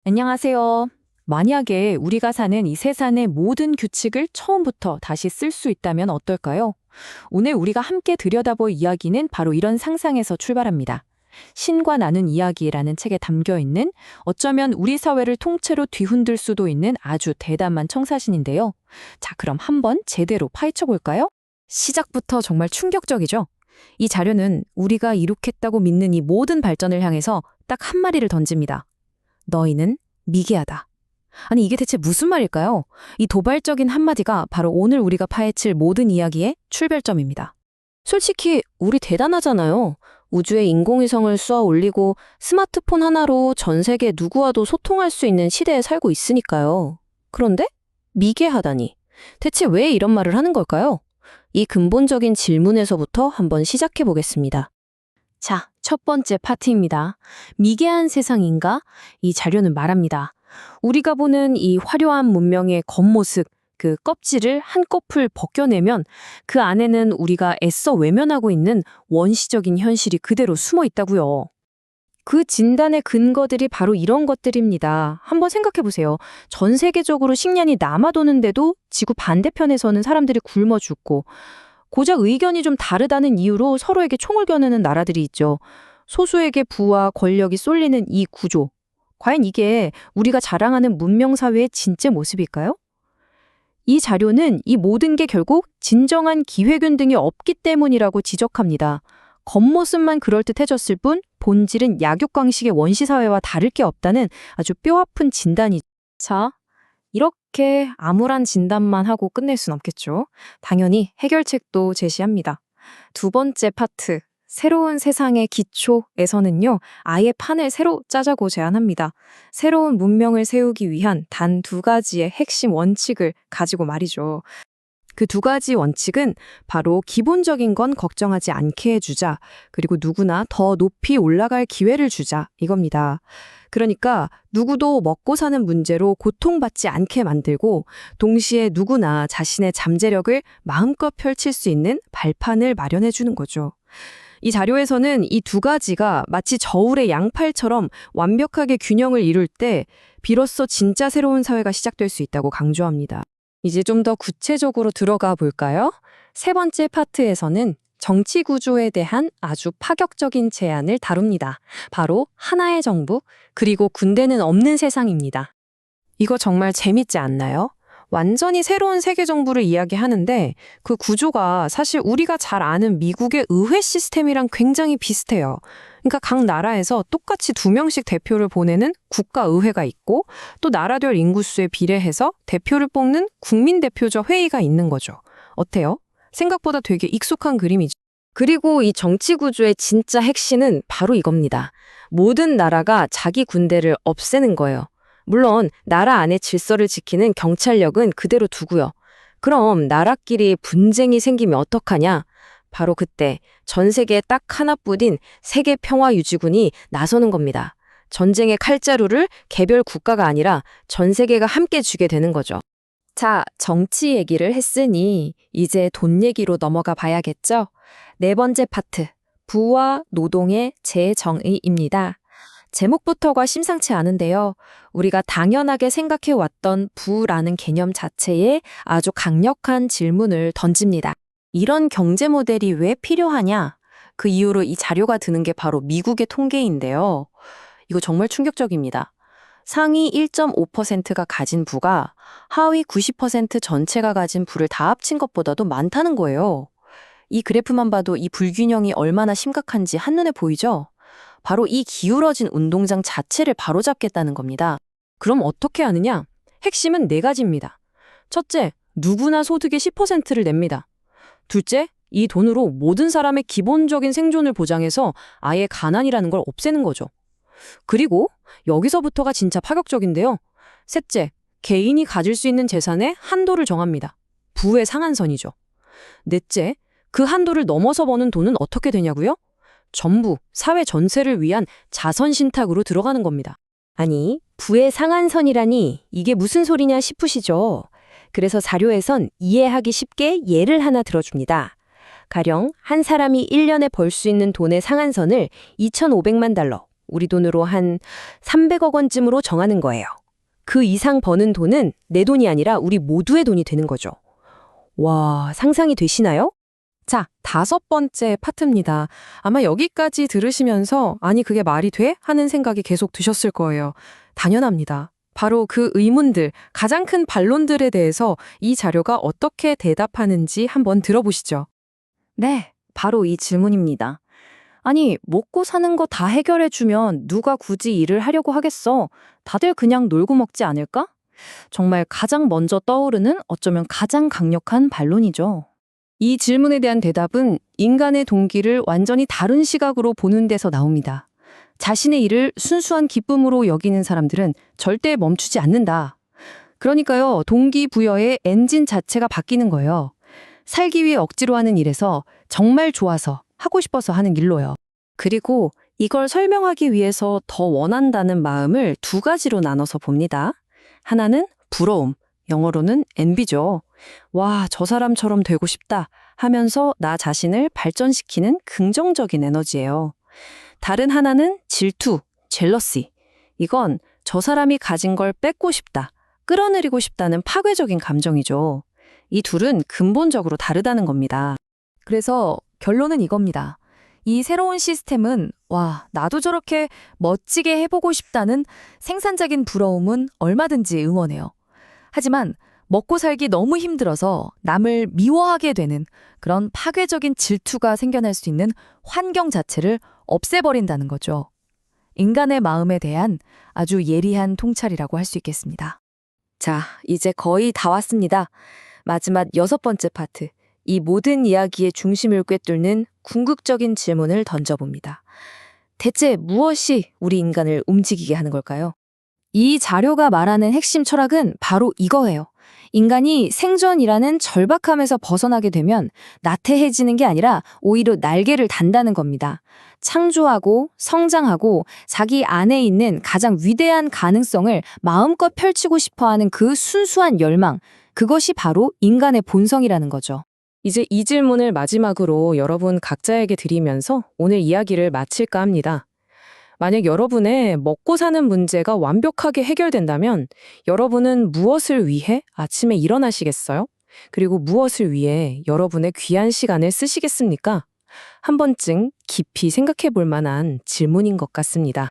안녕하세요. 만약에 우리가 사는 이 세상의 모든 규칙을 처음부터 다시 쓸 수 있다면 어떨까요? 오늘 우리가 함께 들여다볼 이야기는 바로 이런 상상에서 출발합니다. 신과 나눈 이야기라는 책에 담겨 있는 어쩌면 우리 사회를 통째로 뒤흔들 수도 있는 아주 대담한 청사진인데요. 자, 그럼 한번 제대로 파헤쳐 볼까요? 시작부터 정말 충격적이죠? 이 자료는 우리가 이룩했다고 믿는 이 모든 발전을 향해서 딱 한 마디를 던집니다. 너희는 미개하다. 아니, 이게 대체 무슨 말일까요? 이 도발적인 한마디가 바로 오늘 우리가 파헤칠 모든 이야기의 출발점입니다. 솔직히 우리 대단하잖아요. 우주에 인공위성을 쏘아 올리고 스마트폰 하나로 전 세계 누구와도 소통할 수 있는 시대에 살고 있으니까요. 그런데 미개하다니. 대체 왜 이런 말을 하는 걸까요? 이 근본적인 질문에서부터 한번 시작해 보겠습니다. 자, 첫 번째 파트입니다. 미개한 세상인가? 이 자료는 말합니다. 우리가 보는 이 화려한 문명의 겉모습, 그 껍질을 한꺼풀 벗겨내면 그 안에는 우리가 애써 외면하고 있는 원시적인 현실이 그대로 숨어 있다고요. 그 진단의 근거들이 바로 이런 것들입니다. 한번 생각해 보세요. 전 세계적으로 식량이 남아도는데도 지구 반대편에서는 사람들이 굶어 죽고 고작 의견이 좀 다르다는 이유로 서로에게 총을 겨누는 나라들이 있죠. 소수에게 부와 권력이 쏠리는 이 구조. 과연 이게 우리가 자랑하는 문명사회의 진짜 모습일까요? 이 자료는 이 모든 게 결국 진정한 기회균 등이 없기 때문이라고 지적합니다. 겉모습만 그럴듯해졌을 뿐 본질은 약육강식의 원시사회와 다를 게 없다는 아주 뼈아픈 진단이죠. 자, 이렇게 암울한 진단만 하고 끝낼 순 없겠죠. 당연히 해결책도 제시합니다. 두 번째 파트, 새로운 세상의 기초에서는요, 아예 판을 새로 짜자고 제안합니다. 새로운 문명을 세우기 위한 단 두 가지의 핵심 원칙을 가지고 말이죠. 그 두 가지 원칙은 바로 기본적인 건 걱정하지 않게 해주자, 그리고 누구나 더 높이 올라갈 기회를 주자, 이겁니다. 그러니까 누구도 먹고 사는 문제로 고통받지 않게 만들고 동시에 누구나 자신의 잠재력을 마음껏 펼칠 수 있는 발판을 마련해 주는 거죠. 이 자료에서는 이 두 가지가 마치 저울의 양팔처럼 완벽하게 균형을 이룰 때 비로소 진짜 새로운 사회가 시작될 수 있다고 강조합니다. 이제 좀 더 구체적으로 들어가 볼까요? 세 번째 파트에서는 정치 구조에 대한 아주 파격적인 제안을 다룹니다. 바로 하나의 정부, 그리고 군대는 없는 세상입니다. 이거 정말 재밌지 않나요? 완전히 새로운 세계 정부를 이야기하는데 그 구조가 사실 우리가 잘 아는 미국의 의회 시스템이랑 굉장히 비슷해요. 그러니까 각 나라에서 똑같이 2명씩 대표를 보내는 국가의회가 있고 또 나라별 인구수에 비례해서 대표를 뽑는 국민대표적 회의가 있는 거죠. 어때요? 생각보다 되게 익숙한 그림이죠. 그리고 이 정치 구조의 진짜 핵심은 바로 이겁니다. 모든 나라가 자기 군대를 없애는 거예요. 물론 나라 안의 질서를 지키는 경찰력은 그대로 두고요. 그럼 나라끼리 분쟁이 생기면 어떡하냐? 바로 그때 전 세계에 딱 하나뿐인 세계 평화유지군이 나서는 겁니다. 전쟁의 칼자루를 개별 국가가 아니라 전 세계가 함께 쥐게 되는 거죠. 자, 정치 얘기를 했으니 이제 돈 얘기로 넘어가 봐야겠죠? 네 번째 파트, 부와 노동의 재정의입니다. 제목부터가 심상치 않은데요. 우리가 당연하게 생각해왔던 부라는 개념 자체에 아주 강력한 질문을 던집니다. 이런 경제 모델이 왜 필요하냐? 그 이유로 이 자료가 드는 게 바로 미국의 통계인데요. 이거 정말 충격적입니다. 상위 1.5%가 가진 부가 하위 90% 전체가 가진 부를 다 합친 것보다도 많다는 거예요. 이 그래프만 봐도 이 불균형이 얼마나 심각한지 한눈에 보이죠? 바로 이 기울어진 운동장 자체를 바로잡겠다는 겁니다. 그럼 어떻게 하느냐? 핵심은 네 가지입니다. 첫째, 누구나 소득의 10%를 냅니다. 둘째, 이 돈으로 모든 사람의 기본적인 생존을 보장해서 아예 가난이라는 걸 없애는 거죠. 그리고 여기서부터가 진짜 파격적인데요. 셋째, 개인이 가질 수 있는 재산의 한도를 정합니다. 부의 상한선이죠. 넷째, 그 한도를 넘어서 버는 돈은 어떻게 되냐고요? 전부 사회 전체를 위한 자선 신탁으로 들어가는 겁니다. 아니, 부의 상한선이라니 이게 무슨 소리냐 싶으시죠? 그래서 자료에선 이해하기 쉽게 예를 하나 들어줍니다. 가령 한 사람이 1년에 벌 수 있는 돈의 상한선을 $2,500만, 우리 돈으로 한 300억 원쯤으로 정하는 거예요. 그 이상 버는 돈은 내 돈이 아니라 우리 모두의 돈이 되는 거죠. 와, 상상이 되시나요? 자, 5번째 파트입니다. 아마 여기까지 들으시면서 아니 그게 말이 돼? 하는 생각이 계속 드셨을 거예요. 당연합니다. 바로 그 의문들, 가장 큰 반론들에 대해서 이 자료가 어떻게 대답하는지 한번 들어보시죠. 네, 바로 이 질문입니다. 아니, 먹고 사는 거 다 해결해주면 누가 굳이 일을 하려고 하겠어? 다들 그냥 놀고 먹지 않을까? 정말 가장 먼저 떠오르는 어쩌면 가장 강력한 반론이죠. 이 질문에 대한 대답은 인간의 동기를 완전히 다른 시각으로 보는 데서 나옵니다. 자신의 일을 순수한 기쁨으로 여기는 사람들은 절대 멈추지 않는다. 그러니까요, 동기부여의 엔진 자체가 바뀌는 거예요. 살기 위해 억지로 하는 일에서 정말 좋아서 하고 싶어서 하는 일로요. 그리고 이걸 설명하기 위해서 더 원한다는 마음을 2가지로 나눠서 봅니다. 하나는 부러움, 영어로는 envy죠. 와, 저 사람처럼 되고 싶다 하면서 나 자신을 발전시키는 긍정적인 에너지예요. 다른 하나는 질투, jealousy. 이건 저 사람이 가진 걸 뺏고 싶다, 끌어내리고 싶다는 파괴적인 감정이죠. 이 둘은 근본적으로 다르다는 겁니다. 그래서 결론은 이겁니다. 이 새로운 시스템은 와, 나도 저렇게 멋지게 해보고 싶다는 생산적인 부러움은 얼마든지 응원해요. 하지만 먹고 살기 너무 힘들어서 남을 미워하게 되는 그런 파괴적인 질투가 생겨날 수 있는 환경 자체를 없애버린다는 거죠. 인간의 마음에 대한 아주 예리한 통찰이라고 할 수 있겠습니다. 자, 이제 거의 다 왔습니다. 마지막 6번째 파트. 이 모든 이야기의 중심을 꿰뚫는 궁극적인 질문을 던져봅니다. 대체 무엇이 우리 인간을 움직이게 하는 걸까요? 이 자료가 말하는 핵심 철학은 바로 이거예요. 인간이 생존이라는 절박함에서 벗어나게 되면 나태해지는 게 아니라 오히려 날개를 단다는 겁니다. 창조하고 성장하고 자기 안에 있는 가장 위대한 가능성을 마음껏 펼치고 싶어하는 그 순수한 열망, 그것이 바로 인간의 본성이라는 거죠. 이제 이 질문을 마지막으로 여러분 각자에게 드리면서 오늘 이야기를 마칠까 합니다. 만약 여러분의 먹고 사는 문제가 완벽하게 해결된다면 여러분은 무엇을 위해 아침에 일어나시겠어요? 그리고 무엇을 위해 여러분의 귀한 시간을 쓰시겠습니까? 한 번쯤 깊이 생각해 볼 만한 질문인 것 같습니다.